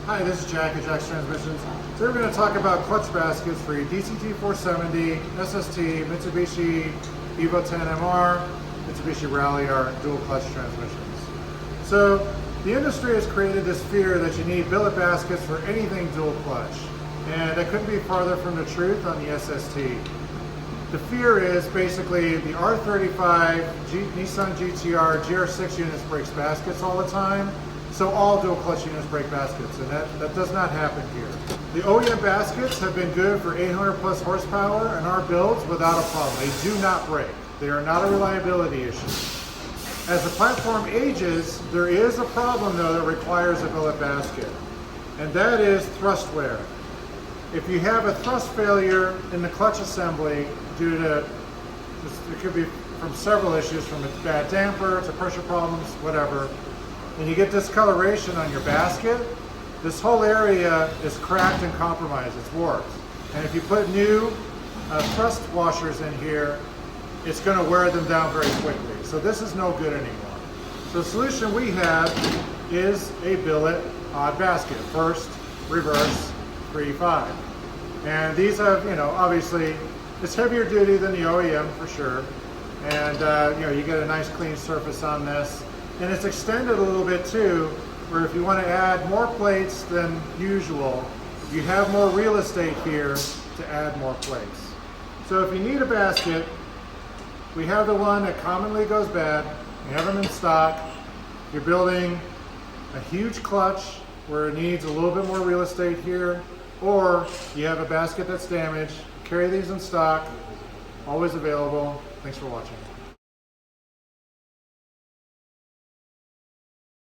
Hi, this is Jack at Jack's Transmissions. Today we're going to talk about clutch baskets for your DCT470, SST, Mitsubishi Evo 10MR, Mitsubishi Ralliart dual clutch transmissions. So the industry has created this fear that you need billet baskets for anything dual clutch, and that couldn't be farther from the truth on the SST. The fear is basically the R35, Nissan GTR, GR6 units breaks baskets all the time, so all dual clutch units break baskets, and that does not happen here. The OEM baskets have been good for 800 plus horsepower and our builds without a problem. They do not break. They are not a reliability issue. As the platform ages, there is a problem though that requires a billet basket, and that is thrust wear. If you have a thrust failure in the clutch assembly due to, it could be from several issues, from a bad damper to pressure problems, whatever, and you get discoloration on your basket, this whole area is cracked and compromised, it's warped. And if you put new thrust washers in here, it's going to wear them down very quickly. So this is no good anymore. So the solution we have is a billet odd basket, first, reverse, 3-5. And these have, obviously, it's heavier duty than the OEM for sure. And you get a nice clean surface on this. And it's extended a little bit too, where if you want to add more plates than usual, you have more real estate here to add more plates. So if you need a basket, we have the one that commonly goes bad. We have them in stock. You're building a huge clutch where it needs a little bit more real estate here, or you have a basket that's damaged. Carry these in stock, always available. Thanks for watching.